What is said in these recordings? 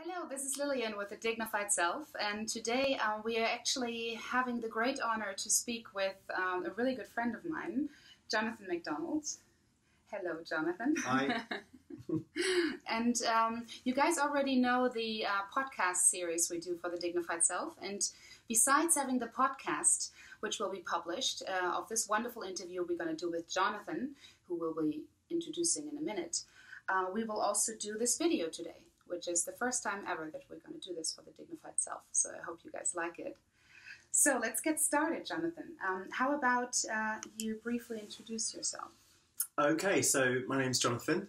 Hello, this is Lilian with the Dignified Self, and today we are actually having the great honor to speak with a really good friend of mine, Jonathan MacDonald. Hello, Jonathan. Hi. And you guys already know the podcast series we do for the Dignified Self, and besides having the podcast, which will be published, of this wonderful interview we're going to do with Jonathan, who we'll be introducing in a minute, we will also do this video today, which is the first time ever that we're going to do this for the Dignified Self. So I hope you guys like it. So let's get started, Jonathan. How about you briefly introduce yourself? Okay, so my name's Jonathan.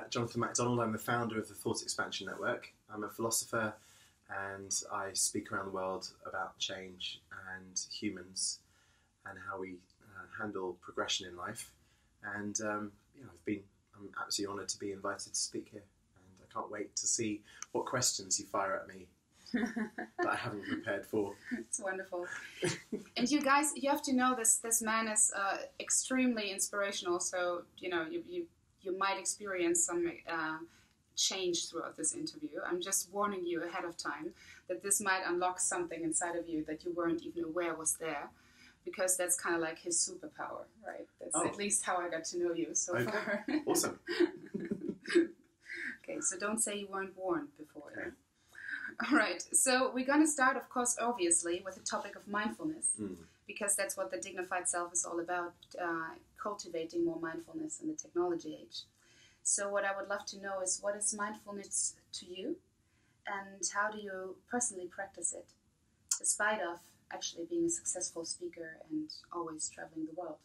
Jonathan MacDonald. I'm the founder of the Thought Expansion Network. I'm a philosopher and I speak around the world about change and humans and how we handle progression in life. And I'm absolutely honoured to be invited to speak here. I can't wait to see what questions you fire at me that I haven't prepared for. It's wonderful. And you guys, you have to know this man is extremely inspirational. So, you might experience some change throughout this interview. I'm just warning you ahead of time that this might unlock something inside of you that you weren't even aware was there. Because that's kind of like his superpower, right? That's at least how I got to know you so far. Awesome. Okay, so don't say you weren't warned before. Okay. All right, so we're going to start, of course, obviously, with the topic of mindfulness, because that's what the Dignified Self is all about, cultivating more mindfulness in the technology age. So what I would love to know is, what is mindfulness to you, and how do you personally practice it, despite of actually being a successful speaker and always traveling the world?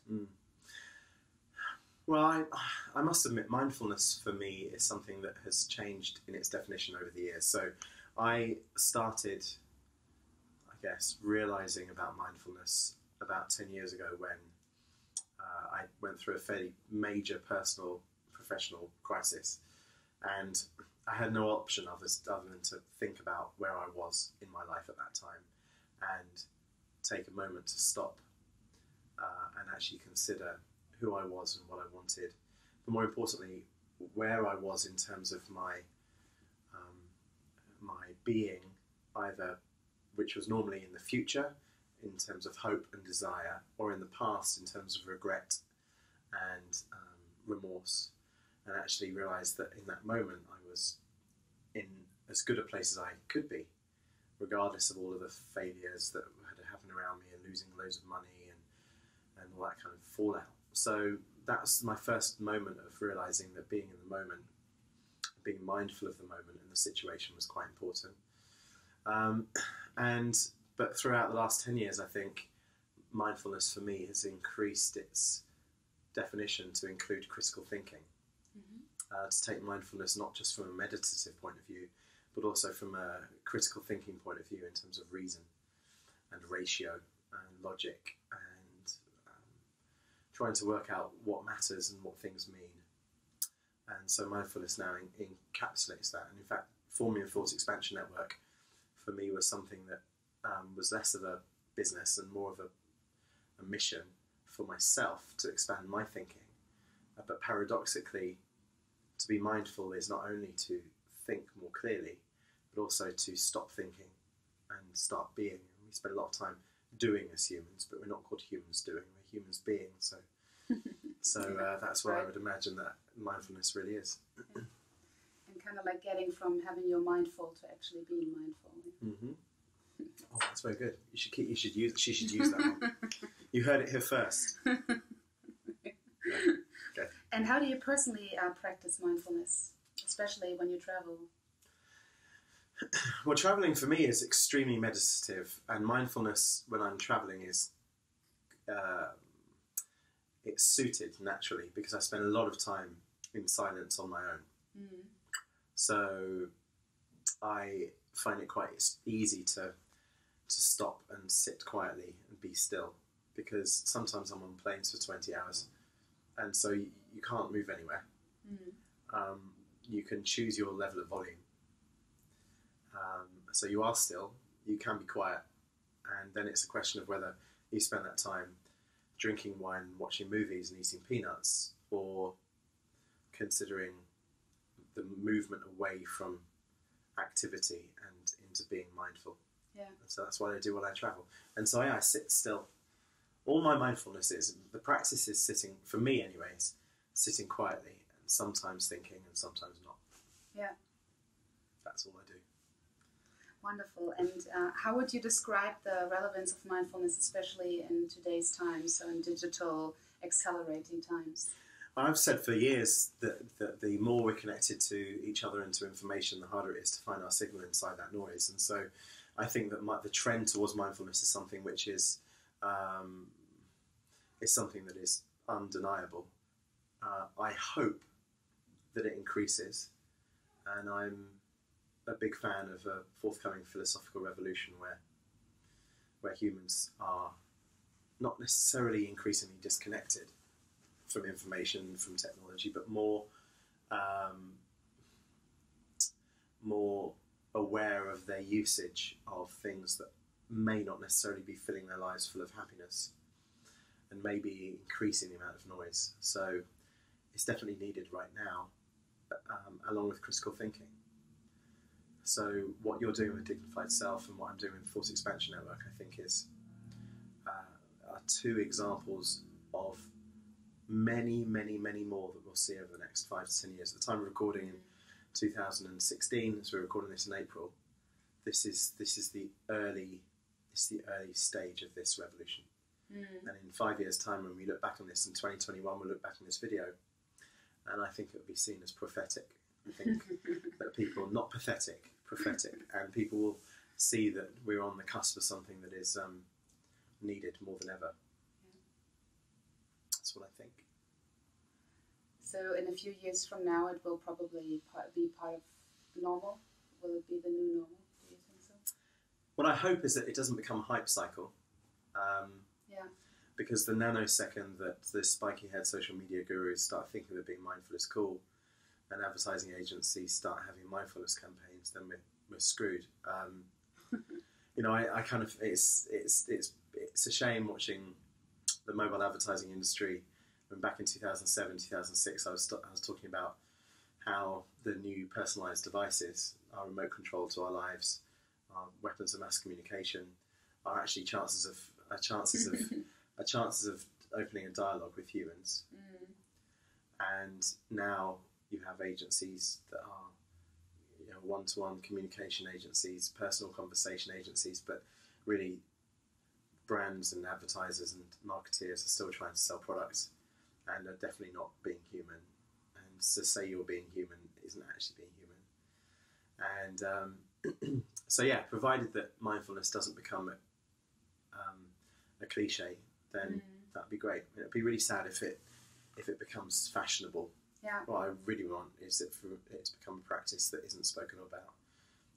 Well, I must admit, mindfulness for me is something that has changed in its definition over the years. So I started, I guess, realising about mindfulness about 10 years ago when I went through a fairly major personal, professional crisis. And I had no option other than to think about where I was in my life at that time and take a moment to stop and actually consider who I was and what I wanted, but more importantly, where I was in terms of my being, either which was normally in the future in terms of hope and desire, or in the past in terms of regret and remorse, and actually realised that in that moment I was in as good a place as I could be, regardless of all of the failures that had happened around me and losing loads of money and all that kind of fallout. So that's my first moment of realising that being in the moment, being mindful of the moment and the situation was quite important. But throughout the last 10 years, I think mindfulness for me has increased its definition to include critical thinking. To take mindfulness not just from a meditative point of view, but also from a critical thinking point of view in terms of reason and ratio and logic and trying to work out what matters and what things mean. And so mindfulness now encapsulates that. And in fact, forming a Thought Expansion Network for me was something that was less of a business and more of a mission for myself to expand my thinking. But paradoxically, to be mindful is not only to think more clearly, but also to stop thinking and start being. And we spend a lot of time doing as humans, but we're not called humans doing, we're humans being. So that's what I would imagine that mindfulness really is. And kind of like getting from having your mind full to actually being mindful. Oh, that's very good. She should use that one. You heard it here first. Yeah. Okay. And how do you personally practice mindfulness, especially when you travel? Well, travelling for me is extremely meditative, and mindfulness when I'm travelling is it's suited naturally because I spend a lot of time in silence on my own. So I find it quite easy to stop and sit quietly and be still, because sometimes I'm on planes for 20 hours and so you can't move anywhere. You can choose your level of volume. So you are still, you can be quiet, and then it's a question of whether you spend that time drinking wine, watching movies and eating peanuts, or considering the movement away from activity and into being mindful. Yeah. And so that's what I do when I travel. And so I sit still. All my mindfulness is, the practice is sitting, for me anyways, sitting quietly and sometimes thinking and sometimes not. Yeah. That's all I do. Wonderful. And how would you describe the relevance of mindfulness, especially in today's times, so in digital, accelerating times? Well, I've said for years that the more we're connected to each other and to information, the harder it is to find our signal inside that noise. And so I think that the trend towards mindfulness is something which is something that is undeniable. I hope that it increases, and I'm a big fan of a forthcoming philosophical revolution where humans are not necessarily increasingly disconnected from information, from technology, but more aware of their usage of things that may not necessarily be filling their lives full of happiness, and maybe increasing the amount of noise. So it's definitely needed right now, along with critical thinking. So what you're doing with Dignified Self and what I'm doing with Thought Expansion Network, I think, are two examples of many, many, many more that we'll see over the next 5 to 10 years. At the time of recording in 2016, as we're recording this in April, this is the early stage of this revolution. And in 5 years' time, when we look back on this, in 2021, we'll look back on this video, and I think it will be seen as prophetic. I think that people, not pathetic, prophetic, and people will see that we're on the cusp of something that is needed more than ever. That's what I think. So in a few years from now, it will probably be part of normal? Will it be the new normal? Do you think so? What I hope is that it doesn't become a hype cycle. Yeah. Because the nanosecond that the spiky-haired social media gurus start thinking that being mindful is cool, and advertising agencies start having mindfulness campaigns, then we're screwed. I kind of it's a shame watching the mobile advertising industry. When back in 2007, 2006, I was talking about how the new personalised devices, our remote control to our lives, our weapons of mass communication, are actually chances of opening a dialogue with humans. And now you have agencies that are one-to-one communication agencies, personal conversation agencies, but really brands and advertisers and marketeers are still trying to sell products and are definitely not being human. And to say you're being human isn't actually being human. And so yeah, provided that mindfulness doesn't become a cliche, then that'd be great. It'd be really sad if it becomes fashionable. Yeah. What I really want is for it to become a practice that isn't spoken about.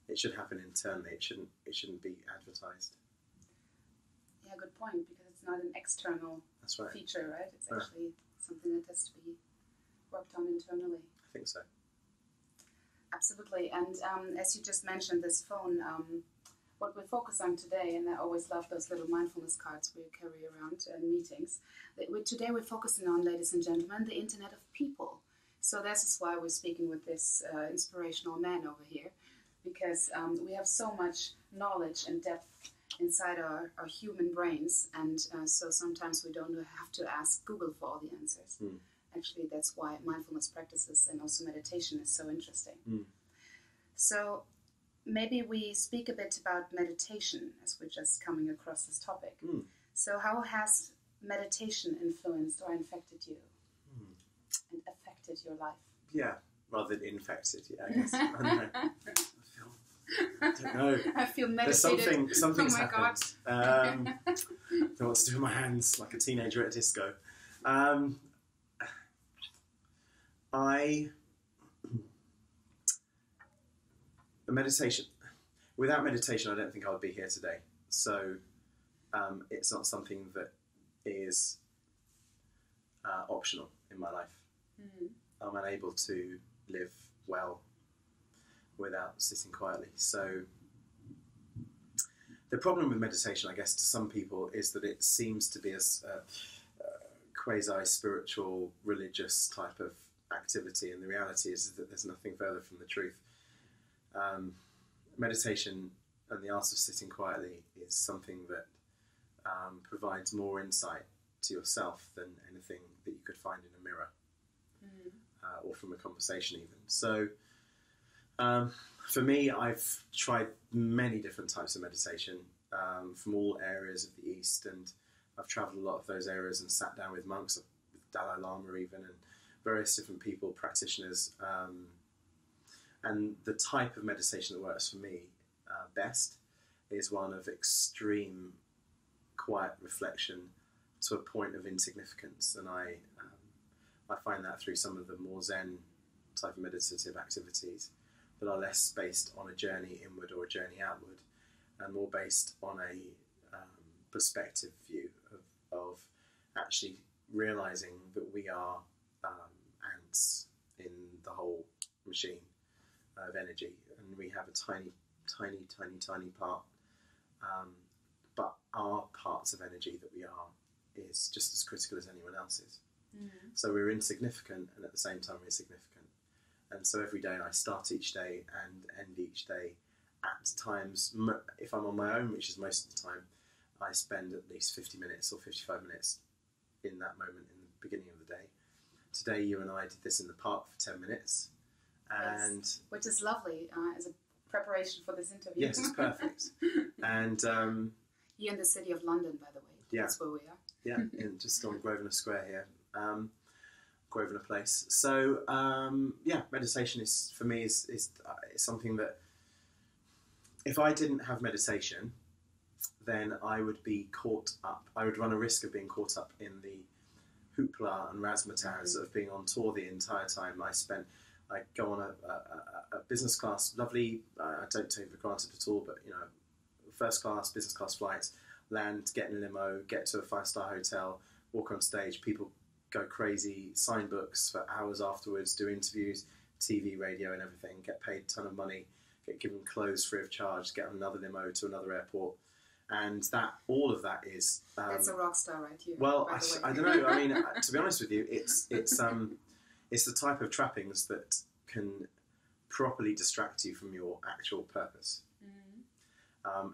It should happen internally. It shouldn't be advertised. Yeah, good point, because it's not an external feature, right? It's actually something that has to be worked on internally. I think so. Absolutely. And as you just mentioned, this phone, what we focus on today, and I always love those little mindfulness cards we carry around in meetings. Today we're focusing on, ladies and gentlemen, the Internet of People. So this is why we're speaking with this inspirational man over here, because we have so much knowledge and depth inside our human brains, and so sometimes we don't have to ask Google for all the answers. Actually, that's why mindfulness practices and also meditation is so interesting. So maybe we speak a bit about meditation, as we're just coming across this topic. So how has meditation influenced or infected you and affected your life? Yeah, rather than infected, yeah, I guess. I don't know. I feel meditated. Something's oh my happened. God. Don't know what to do with my hands, like a teenager at a disco. Without meditation, I don't think I would be here today. So it's not something that is optional in my life. I'm unable to live well without sitting quietly. So the problem with meditation, I guess, to some people is that it seems to be a quasi-spiritual, religious type of activity, and the reality is that there's nothing further from the truth. meditation and the art of sitting quietly is something that provides more insight to yourself than anything that you could find in a mirror or from a conversation even. So for me, I've tried many different types of meditation from all areas of the East, and I've travelled a lot of those areas and sat down with monks, with Dalai Lama even, and various different people, practitioners, and the type of meditation that works for me best is one of extreme quiet reflection to a point of insignificance, and I find that through some of the more Zen type of meditative activities that are less based on a journey inward or a journey outward, and more based on a perspective view of actually realizing that we are ants in the whole machine of energy, and we have a tiny part, but our parts of energy that we are is just as critical as anyone else's. So we're insignificant, and at the same time we're significant. And so every day I start each day and end each day at times, if I'm on my own, which is most of the time, I spend at least 50 minutes or 55 minutes in that moment in the beginning of the day. Today you and I did this in the park for 10 minutes. And yes, which is lovely as a preparation for this interview. Yes, it's perfect. And you're in the city of London, by the way. Yeah. That's where we are. Yeah, just on Grosvenor Square here. Grosvenor Place. So yeah, meditation is for me is something that if I didn't have meditation, then I would be caught up. I would run a risk of being caught up in the hoopla and razzmatazz of being on tour the entire time. I go on a business class, lovely. I don't take it for granted at all, but you know, first class, business class flights, land, get in a limo, get to a 5-star hotel, walk on stage, people go crazy, sign books for hours afterwards, do interviews, TV, radio and everything, get paid a ton of money, get given clothes free of charge, get on another limo to another airport. And that, all of that is... that's a rock star right here. Well, I don't know. I mean, to be honest with you, it's the type of trappings that can properly distract you from your actual purpose.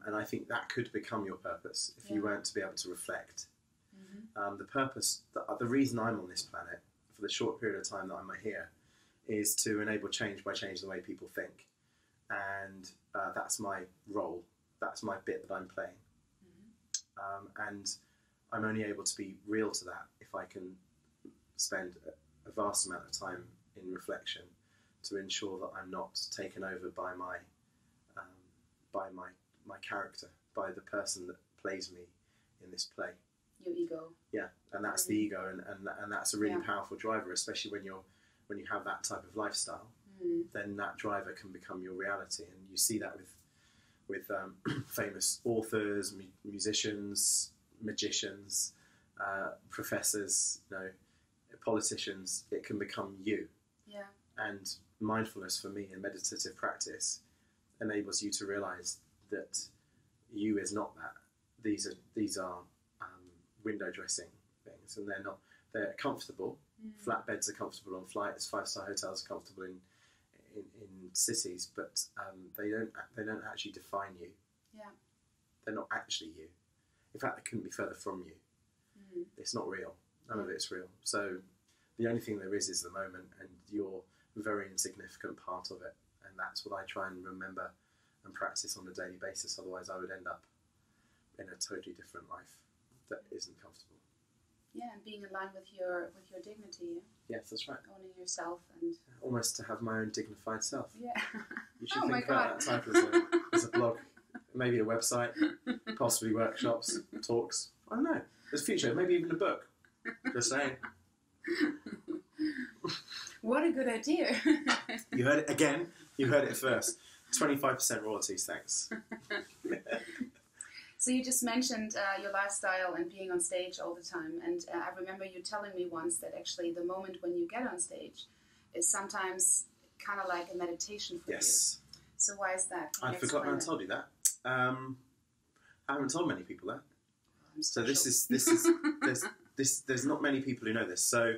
And I think that could become your purpose if you weren't to be able to reflect. The purpose, the reason I'm on this planet for the short period of time that I'm here is to enable change by changing the way people think. And that's my role. That's my bit that I'm playing. And I'm only able to be real to that if I can spend a vast amount of time in reflection to ensure that I'm not taken over by my character, by the person that plays me in this play. Your ego. Yeah, and that's the ego, and that's a really powerful driver, especially when you have that type of lifestyle. Then that driver can become your reality, and you see that with famous authors, musicians, magicians, professors, you know, politicians. It can become you. Yeah. And mindfulness for me in meditative practice enables you to realize that you is not that. These are window dressing things, and they're comfortable. Flatbeds are comfortable on flights. 5-star hotels are comfortable in cities, but they don't actually define you. Yeah, they're not actually you. In fact, they couldn't be further from you. It's not real. None of it's real. So the only thing there is the moment, and you're a very insignificant part of it. And that's what I try and remember and practice on a daily basis. Otherwise, I would end up in a totally different life that isn't comfortable. Yeah, and being in line with your dignity. Yes, that's right. Owning yourself and almost to have my own dignified self. Yeah. You should think about that title as a blog, maybe a website, possibly workshops, talks. I don't know. There's future, maybe even a book. Just saying. What a good idea. You heard it again. You heard it first. 25% royalties, thanks. So you just mentioned your lifestyle and being on stage all the time, and I remember you telling me once that actually the moment when you get on stage is sometimes kind of like a meditation for you. So why is that? I'd forgotten I told you that. I haven't told many people that. So this is there's not many people who know this. So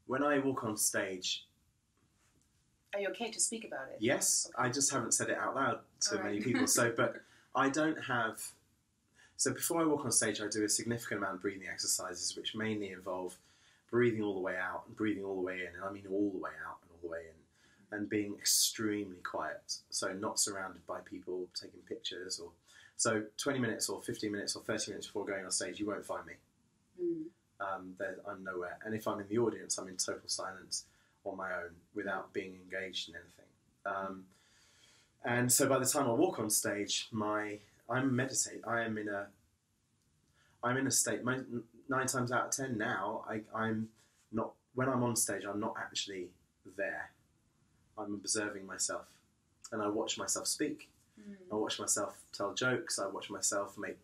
when I walk on stage, Are you okay to speak about it? Yes, Okay. I just haven't said it out loud to All many right. people. So, but I don't have. So before I walk on stage, I do a significant amount of breathing exercises, which mainly involve breathing all the way out and breathing all the way in, and I mean all the way out and all the way in, and being extremely quiet. So not surrounded by people taking pictures, or so 20 minutes or 15 minutes or 30 minutes before going on stage, you won't find me. Mm. I'm nowhere, and if I'm in the audience, I'm in total silence on my own without being engaged in anything. And so by the time I walk on stage, I'm meditate. I'm in a state. 9 times out of 10 now, I'm not. When I'm on stage, I'm not actually there. I'm observing myself, and I watch myself speak. I watch myself tell jokes. I watch myself make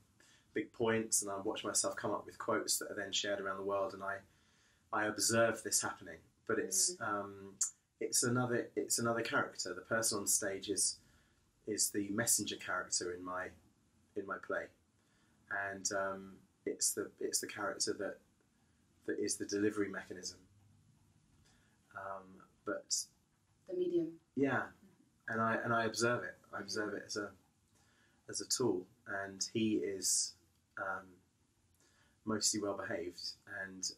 big points, and I watch myself come up with quotes that are then shared around the world. And I observe this happening. But it's another character. The person on stage is the messenger character in my play, and it's the character that is the delivery mechanism. But The medium. yeah, and I observe it. I observe it as a tool, and he is mostly well behaved and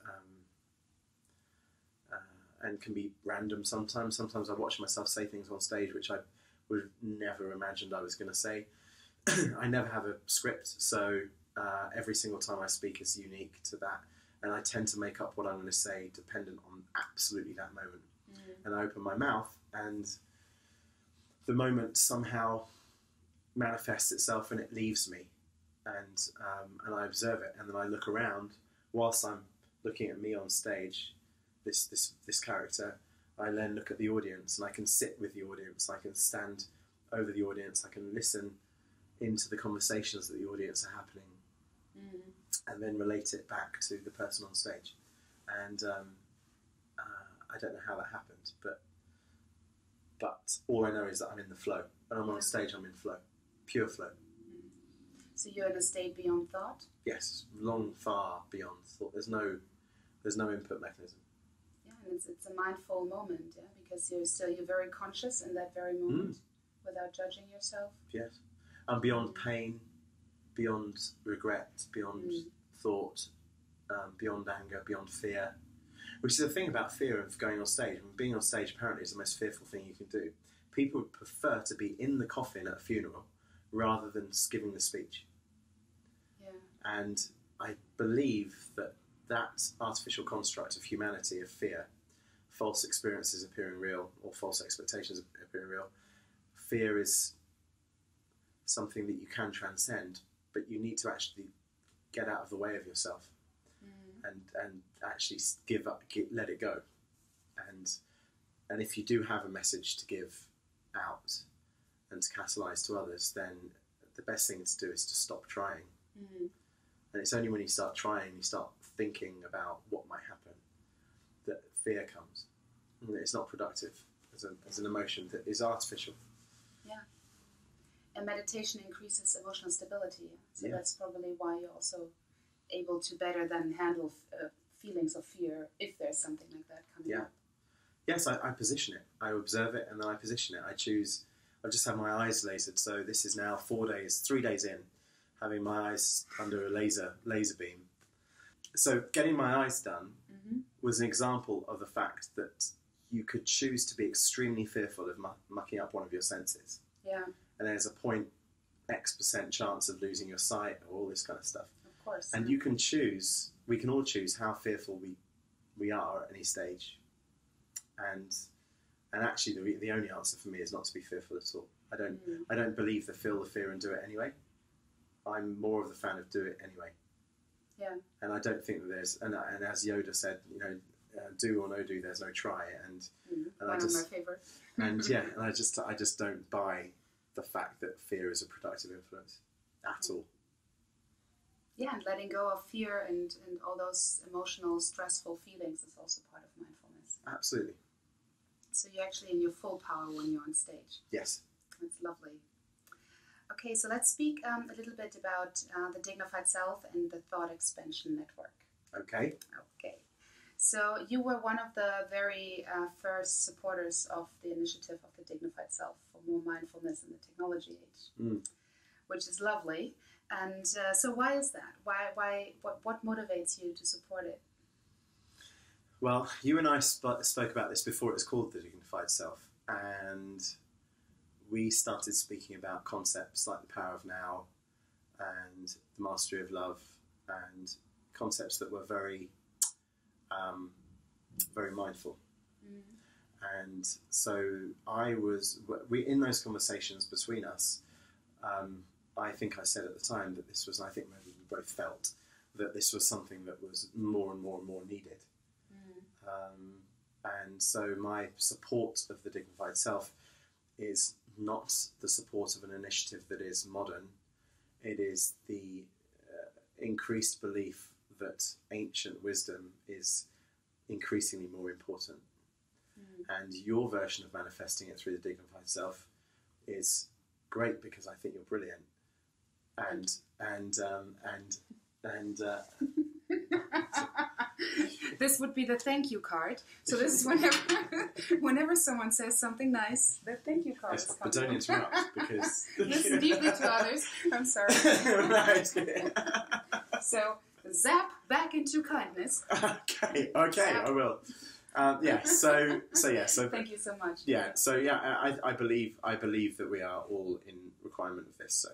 can be random sometimes. Sometimes I watch myself say things on stage which I would have never imagined I was going to say. I never have a script, so every single time I speak is unique to that, and I tend to make up what I'm going to say dependent on absolutely that moment. And I open my mouth, and the moment somehow manifests itself and it leaves me, and I observe it, and then I look around whilst I'm looking at me on stage, this character. I then look at the audience, and I can sit with the audience, I can stand over the audience, I can listen into the conversations that the audience are happening, and then relate it back to the person on stage. And I don't know how that happened, but all I know is that I'm in the flow. When I'm on stage, I'm in flow, pure flow. So you're in a state beyond thought? Yes, long, far beyond thought. There's no input mechanism. Yeah, and it's a mindful moment, yeah, because you're very conscious in that very moment, without judging yourself. Yes, and beyond pain, beyond regret, beyond thought, beyond anger, beyond fear. Which is the thing about fear of going on stage. I mean, being on stage apparently is the most fearful thing you can do. People would prefer to be in the coffin at a funeral rather than giving the speech. Yeah. And I believe that artificial construct of humanity, of fear, false experiences appearing real, or false expectations appearing real, fear is something that you can transcend, but you need to actually get out of the way of yourself. And actually let it go, and if you do have a message to give out and to catalyse to others, then the best thing to do is to stop trying. And it's only when you start trying, you start thinking about what might happen, that fear comes. And it's not productive as an emotion that is artificial. Yeah. And meditation increases emotional stability, so that's probably why you're also able to better than handle feelings of fear if there's something like that coming up. Yes, I position it. I observe it, and then I position it. I just have my eyes lasered. So this is now 3 days in, having my eyes under a laser beam. So getting my eyes done was an example of the fact that you could choose to be extremely fearful of mucking up one of your senses. Yeah. And there's a 0.X% chance of losing your sight, or all this kind of stuff. Of course. And we can all choose how fearful we are at any stage. And actually the only answer for me is not to be fearful at all. I don't believe feel the fear and do it anyway. I'm more of the fan of do it anyway. Yeah. And I don't think that there's, and as Yoda said, do or no do, there's no try. And one of my favourites. And I just don't buy the fact that fear is a productive influence at all. Yeah, and letting go of fear and all those emotional, stressful feelings is also part of mindfulness. Absolutely. So you're actually in your full power when you're on stage. Yes. That's lovely. Okay, so let's speak a little bit about the Dignified Self and the Thought Expansion Network. Okay. Okay. So you were one of the very first supporters of the initiative of the Dignified Self for more mindfulness in the technology age, which is lovely. And so why is that? What motivates you to support it? Well, you and I spoke about this before it was called the Dignified Self, and we started speaking about concepts like the power of now and the mastery of love, and concepts that were very very mindful. And so we in those conversations between us, I think I said at the time that this was, I think maybe we both felt that this was something that was more and more and more needed. And so my support of the Dignified Self is not the support of an initiative that is modern. It is the increased belief that ancient wisdom is increasingly more important. And your version of manifesting it through the Dignified Self is great because I think you're brilliant. And this would be the thank you card. So this is whenever someone says something nice, the thank you card is coming. But don't interrupt, because listen deeply to others. I'm sorry. Right. So zap back into kindness. Okay, I will. So thank you so much. I believe that we are all in requirement of this. So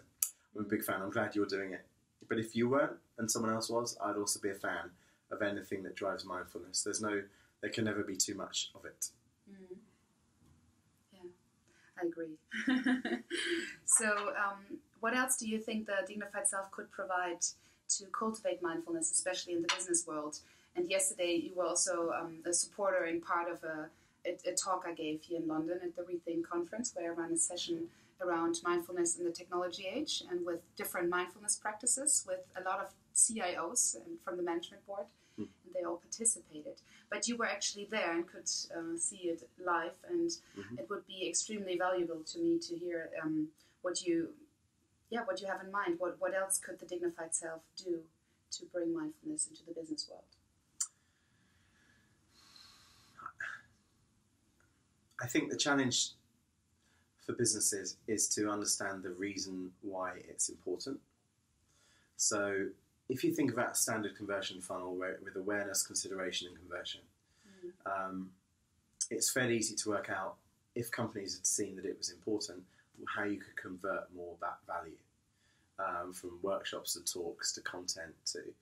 I'm a big fan. I'm glad you're doing it. But if you weren't and someone else was, I'd also be a fan of anything that drives mindfulness. There can never be too much of it. Yeah, I agree. So, what else do you think the Dignified Self could provide to cultivate mindfulness, especially in the business world? And yesterday, you were also a supporter and part of a talk I gave here in London at the Rethink conference, where I ran a session around mindfulness in the technology age, and with different mindfulness practices with a lot of CIOs and from the management board, and they all participated. But you were actually there and could see it live, and it would be extremely valuable to me to hear what you have in mind. What else could the Dignified Self do to bring mindfulness into the business world? I think the challenge for businesses is to understand the reason why it's important. So if you think about a standard conversion funnel with awareness, consideration and conversion, it's fairly easy to work out, if companies had seen that it was important, how you could convert more of that value, from workshops to talks to content to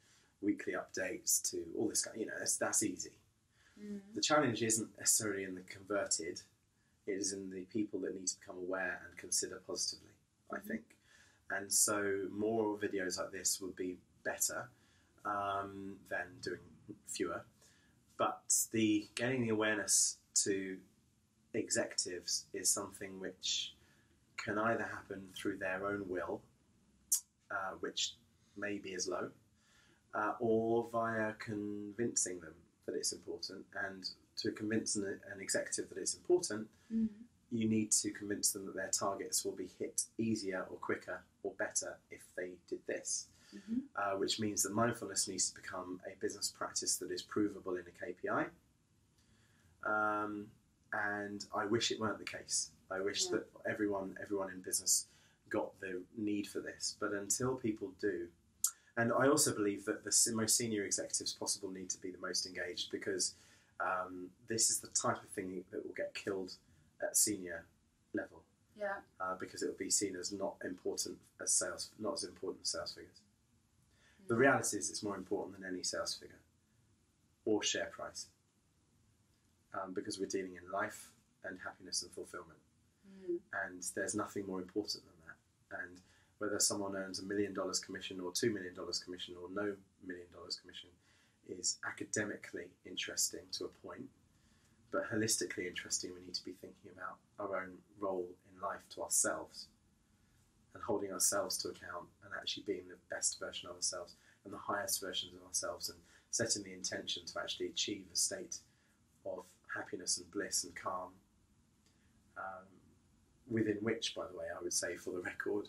weekly updates to all this kind, that's easy. The challenge isn't necessarily in the converted, it is in the people that need to become aware and consider positively, I think. And so more videos like this would be better than doing fewer. But getting the awareness to executives is something which can either happen through their own will, which maybe is low, or via convincing them that it's important. And to convince an executive that it's important, you need to convince them that their targets will be hit easier or quicker or better if they did this, which means that mindfulness needs to become a business practice that is provable in a KPI. And I wish it weren't the case. I wish that everyone in business got the need for this. But until people do, and I also believe that the most senior executives possible need to be the most engaged, because this is the type of thing that will get killed at senior level. Because it will be seen as not as important as sales figures. The reality is it's more important than any sales figure or share price, because we're dealing in life and happiness and fulfillment. And there's nothing more important than that. And whether someone earns $1 million commission or $2 million commission or no $1 million commission is academically interesting to a point, but holistically interesting. We need to be thinking about our own role in life to ourselves and holding ourselves to account and actually being the best version of ourselves and the highest versions of ourselves, and setting the intention to actually achieve a state of happiness and bliss and calm, within which, by the way, I would say, for the record,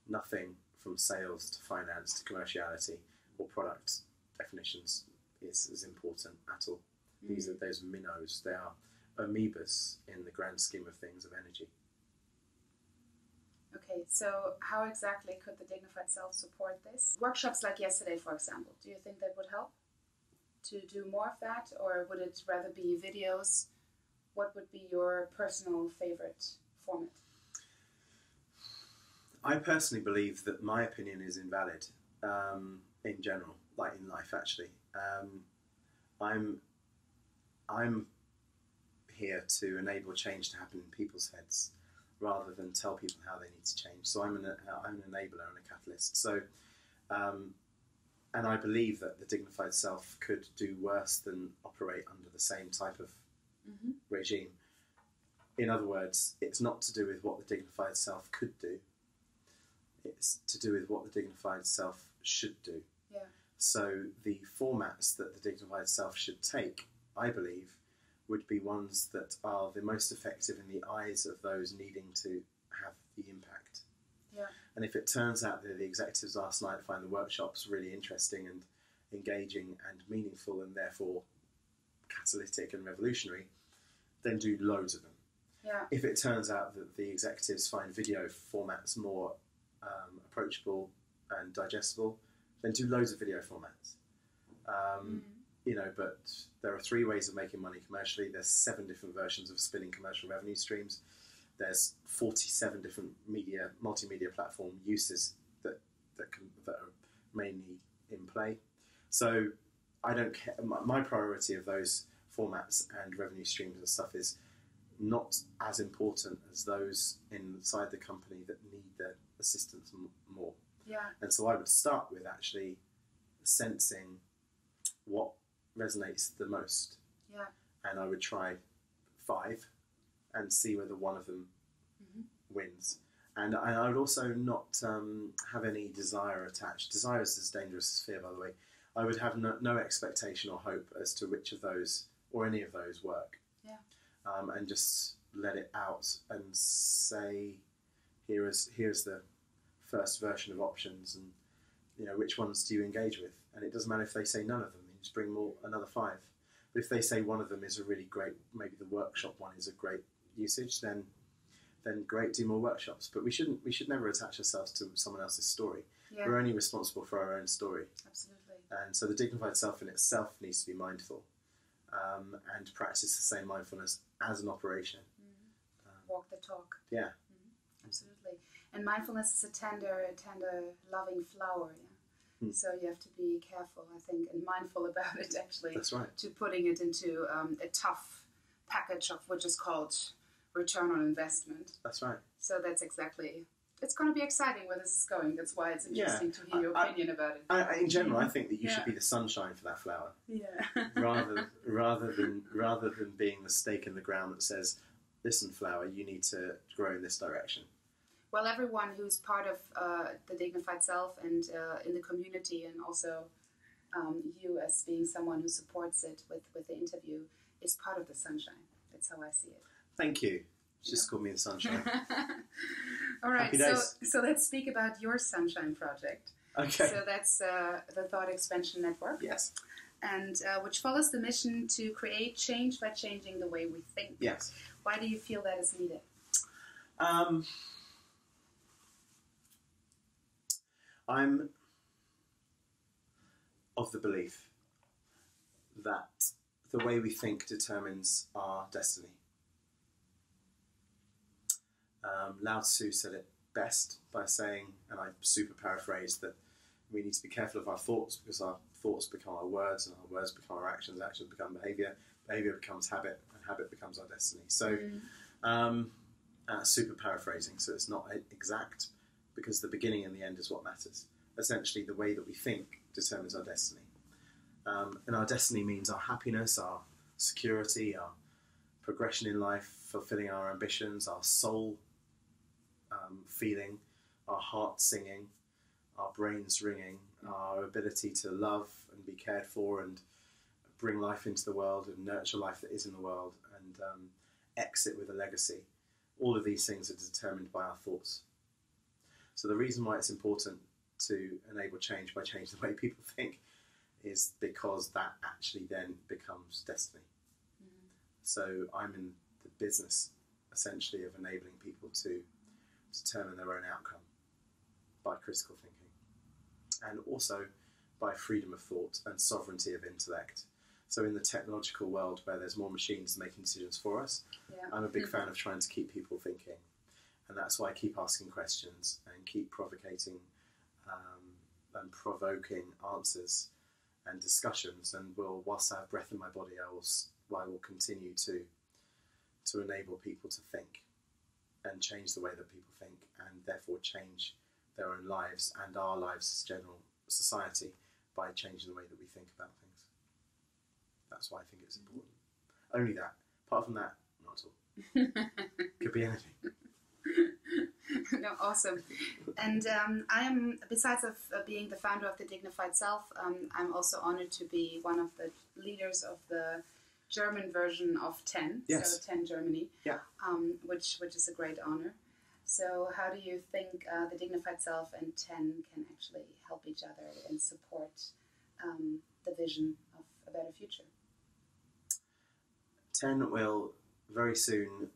nothing from sales to finance to commerciality or product definitions is as important at all. These are those minnows. They are amoebas in the grand scheme of things, of energy. Okay, so how exactly could the Dignified Self support this? Workshops like yesterday, for example, do you think that would help to do more of that, or would it rather be videos? What would be your personal favorite format? I personally believe that my opinion is invalid in general, like in life actually. I'm here to enable change to happen in people's heads rather than tell people how they need to change. So I'm an enabler and a catalyst. So, and I believe that the Dignified Self could do worse than operate under the same type of regime. In other words, it's not to do with what the Dignified Self could do. It's to do with what the Dignified Self should do. Yeah. So the formats that the Dignified Self should take, I believe, would be ones that are the most effective in the eyes of those needing to have the impact. Yeah. And if it turns out that the executives last night find the workshops really interesting and engaging and meaningful and therefore catalytic and revolutionary, then do loads of them. Yeah. If it turns out that the executives find video formats more approachable and digestible, then do loads of video formats. You know, but there are 3 ways of making money commercially. There's 7 different versions of spinning commercial revenue streams. There's 47 different multimedia platform uses that are mainly in play. So I don't care. My priority of those formats and revenue streams and stuff is not as important as those inside the company that need the assistance more. Yeah. And so I would start with actually sensing what resonates the most. Yeah. And I would try 5 and see whether one of them wins. And I would also not have any desire attached. Desire is as dangerous as fear, by the way. I would have no expectation or hope as to which of those or any of those work. Yeah. And just let it out and say, here's the first version of options, and you know, which ones do you engage with? And it doesn't matter if they say none of them. You just bring another 5. But if they say one of them is a really great, maybe the workshop one is a great usage, then great, do more workshops. But we should never attach ourselves to someone else's story. Yeah. We're only responsible for our own story. Absolutely. And so the Dignified Self in itself needs to be mindful and practice the same mindfulness as an operation. Walk the talk. Yeah. Absolutely. And mindfulness is a tender, loving flower. Yeah. So you have to be careful, I think, and mindful about it, actually. That's right. To putting it into a tough package of which is called return on investment. That's right. So that's exactly. It's going to be exciting where this is going. That's why it's interesting to hear your opinion about it. In general, I think that you should be the sunshine for that flower. Yeah. rather than being the stake in the ground that says, "Listen, flower, you need to grow in this direction." Well, everyone who's part of the Dignified Self and in the community, and also you as being someone who supports it with the interview, is part of the sunshine. That's how I see it. Thank you. Just call me the sunshine. All right, so let's speak about your sunshine project. Okay. So that's the Thought Expansion Network. Yes. And which follows the mission to create change by changing the way we think. Yes. Why do you feel that is needed? I'm of the belief that the way we think determines our destiny. Lao Tzu said it best by saying, and I super paraphrased, that we need to be careful of our thoughts because our thoughts become our words and our words become our actions, actions become behaviour, behaviour becomes habit, and habit becomes our destiny. So super paraphrasing, so it's not exact because the beginning and the end is what matters. Essentially, the way that we think determines our destiny. And our destiny means our happiness, our security, our progression in life, fulfilling our ambitions, our soul feeling, our heart singing, our brains ringing, our ability to love and be cared for and bring life into the world and nurture life that is in the world and exit with a legacy. All of these things are determined by our thoughts. So the reason why it's important to enable change by changing the way people think is because that actually then becomes destiny. Mm-hmm. So I'm in the business, essentially, of enabling people to determine their own outcome by critical thinking, and also by freedom of thought and sovereignty of intellect. So in the technological world where there's more machines making decisions for us, I'm a big fan of trying to keep people thinking. And that's why I keep asking questions and keep provocating and provoking answers and discussions. And whilst I have breath in my body, I will continue to enable people to think and change the way that people think, and therefore change their own lives and our lives as general society by changing the way that we think about things. That's why I think it's important. Only that. Apart from that, not at all. Could be anything. No, awesome. And I am, besides of being the founder of the Dignified Self, I'm also honored to be one of the leaders of the German version of 10, yes. so 10 Germany, yeah. Which is a great honor. So how do you think the Dignified Self and 10 can actually help each other and support the vision of a better future? 10 will very soon,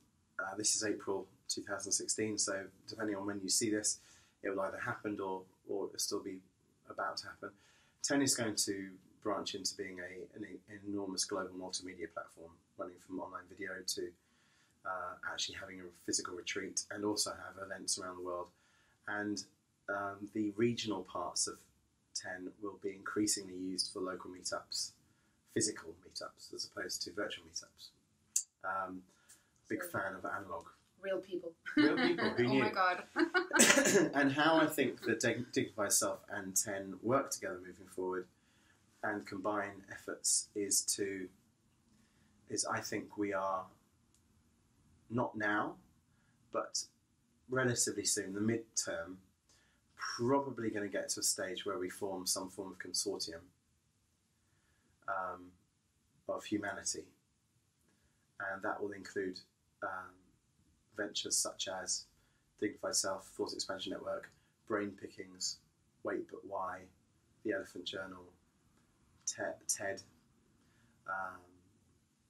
this is April 2016, so depending on when you see this, it will either happen or it'll still be about to happen. 10 is going to branch into being an enormous global multimedia platform, running from online video to actually having a physical retreat, and also have events around the world. And the regional parts of 10 will be increasingly used for local meetups, physical meetups, as opposed to virtual meetups. Big fan of analog. Real people. Real people, who knew? Oh my God. And how I think the Dignified Self and 10 work together moving forward and combine efforts is I think we are, not now, but relatively soon, the midterm, probably going to get to a stage where we form some form of consortium of humanity, and that will include ventures such as Dignified Self, Thought Expansion Network, Brain Pickings, Wait But Why, The Elephant Journal, TED,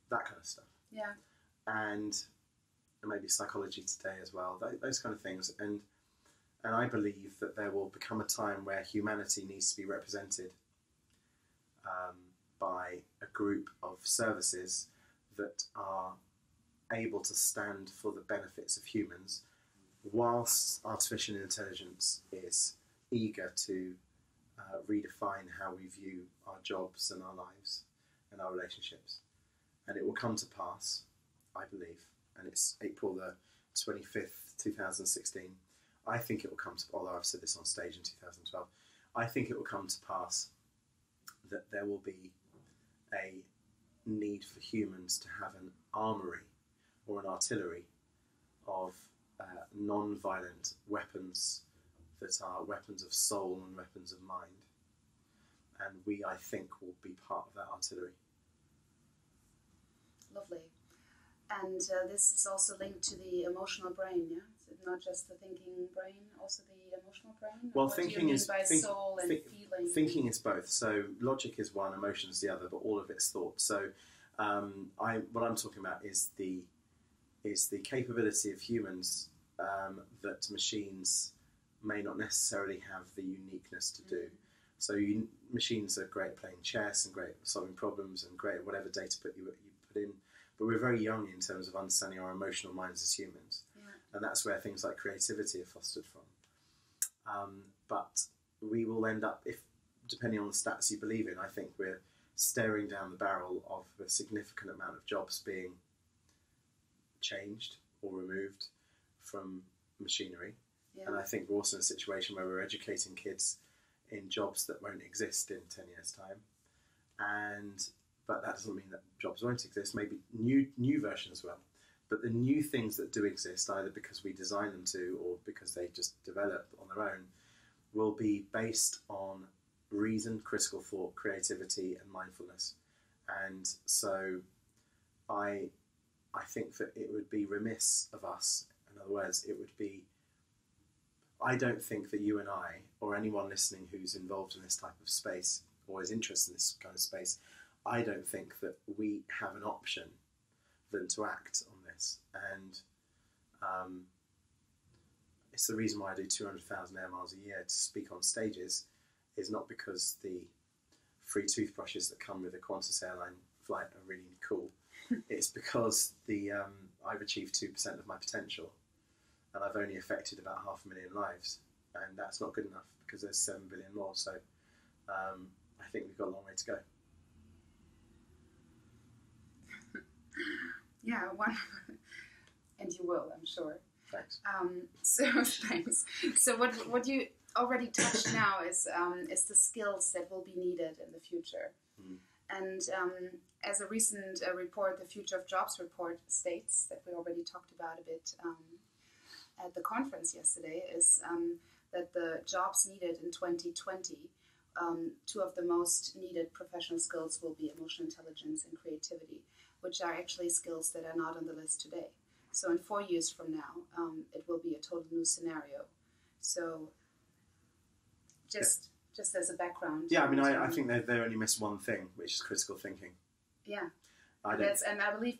that kind of stuff. Yeah. And maybe Psychology Today as well, those kind of things. And I believe that there will become a time where humanity needs to be represented by a group of services that are able to stand for the benefits of humans, whilst artificial intelligence is eager to redefine how we view our jobs and our lives and our relationships. And it will come to pass, I believe, and it's April the 25th, 2016. I think it will come to, although I've said this on stage in 2012, I think it will come to pass that there will be a need for humans to have an armoury or an artillery of non-violent weapons that are weapons of soul and weapons of mind. And we, I think, will be part of that artillery. Lovely. And this is also linked to the emotional brain, yeah? Is it not just the thinking brain, also the emotional brain? Well, what thinking do you mean is by soul and feeling? Thinking is both. So logic is one, emotion is the other, but all of it's thought. So what I'm talking about is the capability of humans that machines may not necessarily have the uniqueness to do. So machines are great playing chess and great at solving problems and great at whatever data you put in. But we're very young in terms of understanding our emotional minds as humans. Yeah. And that's where things like creativity are fostered from. But we will end up, depending on the stats you believe in, I think we're staring down the barrel of a significant amount of jobs being changed or removed from machinery. Yeah. And I think we're also in a situation where we're educating kids in jobs that won't exist in 10 years' time. But that doesn't mean that jobs won't exist. Maybe new versions will. But the new things that do exist, either because we design them to or because they just develop on their own, will be based on reason, critical thought, creativity, and mindfulness. And so I think that it would be remiss of us, in other words, I don't think that you and I, or anyone listening who's involved in this type of space always interested in this kind of space, I don't think that we have an option than to act on this. And it's the reason why I do 200,000 air miles a year to speak on stages, is not because the free toothbrushes that come with a Qantas airline flight are really cool. It's because I've achieved 2% of my potential, and I've only affected about 500,000 lives, and that's not good enough because there's 7 billion more. So I think we've got a long way to go. Yeah, and you will, I'm sure. Thanks. Thanks. So what you already touched now is the skills that will be needed in the future. Mm. And as a recent report, the Future of Jobs report states, that we already talked about a bit at the conference yesterday, is that the jobs needed in 2020, two of the most needed professional skills will be emotional intelligence and creativity, which are actually skills that are not on the list today. So in 4 years from now, it will be a total new scenario. So just as a background. Yeah, I mean, I think they only miss one thing, which is critical thinking. Yeah. I believe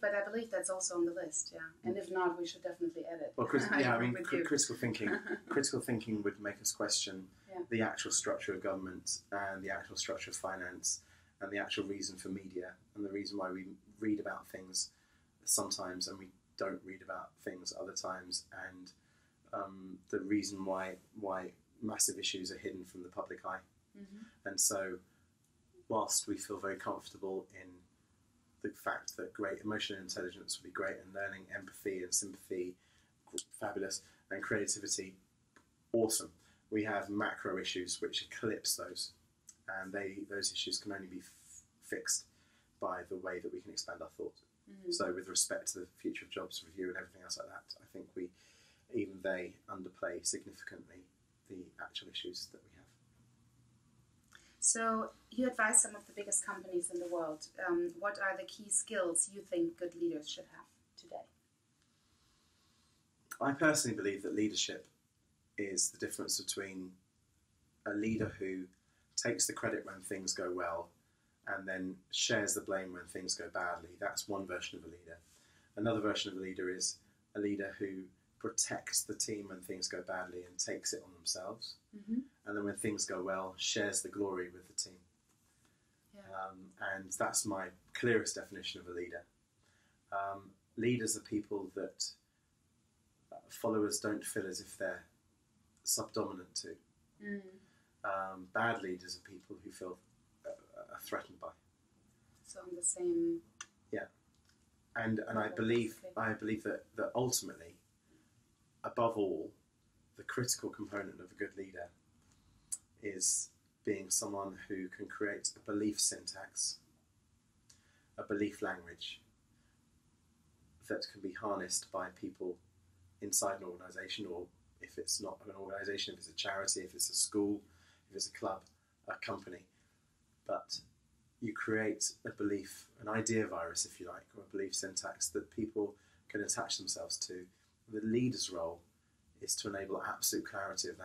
that's also on the list. Yeah, and if not, we should definitely add it. Well, critical thinking would make us question the actual structure of government and the actual structure of finance and the actual reason for media and the reason why we read about things sometimes and we don't read about things other times, and the reason why massive issues are hidden from the public eye. Mm-hmm. And so, whilst we feel very comfortable in the fact that great emotional intelligence would be great, and learning empathy and sympathy, fabulous, and creativity, awesome, we have macro issues which eclipse those, and those issues can only be fixed by the way that we can expand our thought. Mm-hmm. So with respect to the Future of Jobs review and everything else like that, I think they underplay significantly the actual issues that we have. So you advise some of the biggest companies in the world. What are the key skills you think good leaders should have today? I personally believe that leadership is the difference between a leader who takes the credit when things go well and then shares the blame when things go badly. That's one version of a leader. Another version of a leader is a leader who protects the team when things go badly and takes it on themselves. Mm-hmm. And then when things go well, shares the glory with the team. Yeah. And that's my clearest definition of a leader. Leaders are people that followers don't feel as if they're subdominant to. Mm. Bad leaders are people who feel are threatened by. So on the same. Yeah, and I believe that ultimately, above all, the critical component of a good leader is being someone who can create a belief syntax, a belief language that can be harnessed by people inside an organisation, or if it's not an organisation, if it's a charity, if it's a school, if it's a club, a company. But you create a belief, an idea virus, if you like, or a belief syntax that people can attach themselves to. The leader's role is to enable absolute clarity of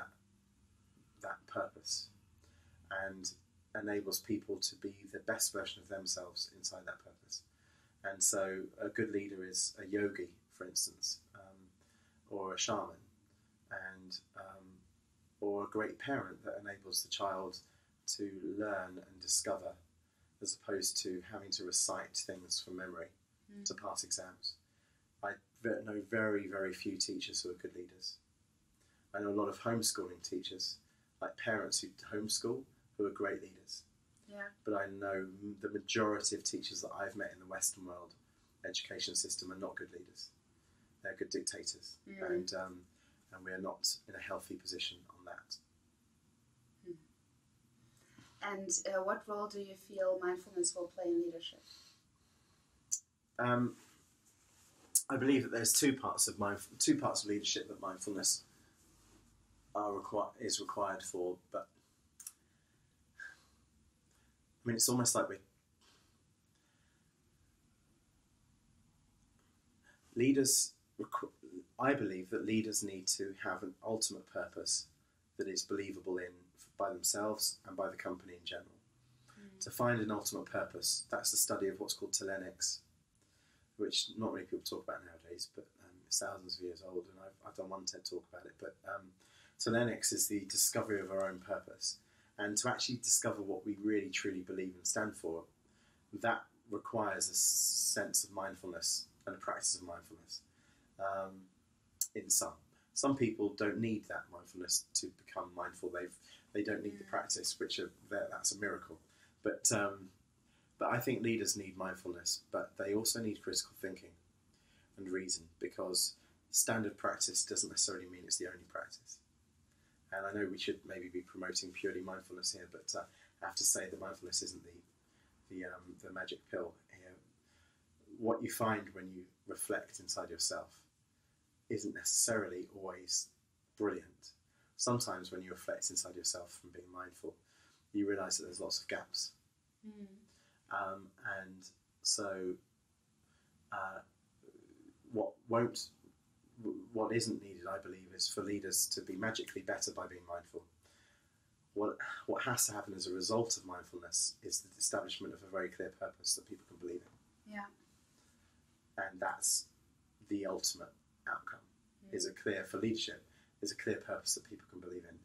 that purpose, and enables people to be the best version of themselves inside that purpose. And so a good leader is a yogi, for instance, or a shaman, and or a great parent that enables the child to learn and discover, as opposed to having to recite things from memory to pass exams. I know very, very few teachers who are good leaders. I know a lot of homeschooling teachers, like parents who homeschool, who are great leaders. Yeah. But I know the majority of teachers that I've met in the Western world education system are not good leaders. They're good dictators, and we are not in a healthy position on that. And what role do you feel mindfulness will play in leadership? I believe that there's two parts of leadership that mindfulness is required for. But I mean, it's almost like I believe that leaders need to have an ultimate purpose that is believable in by themselves and by the company in general. to find an ultimate purpose. That's the study of what's called telenics, which not many people talk about nowadays, but it's thousands of years old, and I've done one TED talk about it. But telenics is the discovery of our own purpose, and to actually discover what we really truly believe and stand for, that requires a sense of mindfulness and a practice of mindfulness. In some people don't need that mindfulness to become mindful. They don't need the practice, that's a miracle. But I think leaders need mindfulness, but they also need critical thinking and reason, because standard practice doesn't necessarily mean it's the only practice. And I know we should maybe be promoting purely mindfulness here, but I have to say that mindfulness isn't the magic pill here. What you find when you reflect inside yourself isn't necessarily always brilliant. Sometimes when you reflect inside yourself from being mindful, you realise that there's lots of gaps. And so what isn't needed, I believe, is for leaders to be magically better by being mindful. What has to happen as a result of mindfulness is the establishment of a very clear purpose that people can believe in. Yeah. And that's the ultimate outcome, for leadership, is a clear purpose that people can believe in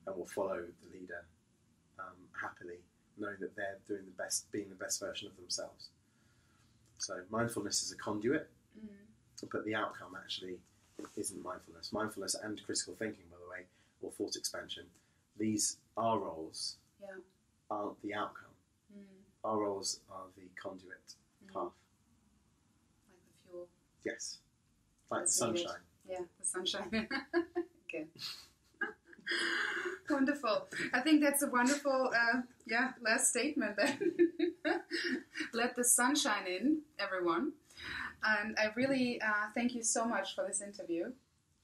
and will follow the leader happily, knowing that they're being the best version of themselves. So mindfulness is a conduit, but the outcome actually isn't mindfulness. Mindfulness and critical thinking, by the way, or thought expansion, these are roles, aren't the outcome. Our roles are the conduit path. Like the fuel. Yes. Like the sunshine. Yeah, the sunshine. Good. Wonderful. I think that's a wonderful, last statement then. Let the sunshine in, everyone. And I really thank you so much for this interview.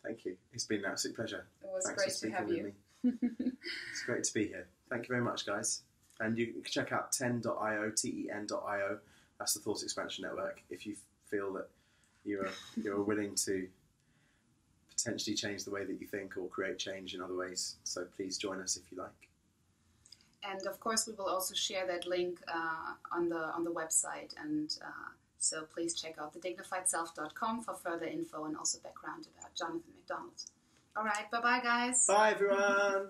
Thank you. It's been an absolute pleasure. It was Thanks great for to have speaking you. with me. It's great to be here. Thank you very much, guys. And you can check out ten.io, ten.io. That's the Thought Expansion Network. If you feel that you're willing to potentially change the way that you think or create change in other ways. So please join us if you like. And of course, we will also share that link on the website. And so please check out thedignifiedself.com for further info and also background about Jonathan MacDonald. All right, bye-bye, guys. Bye, everyone.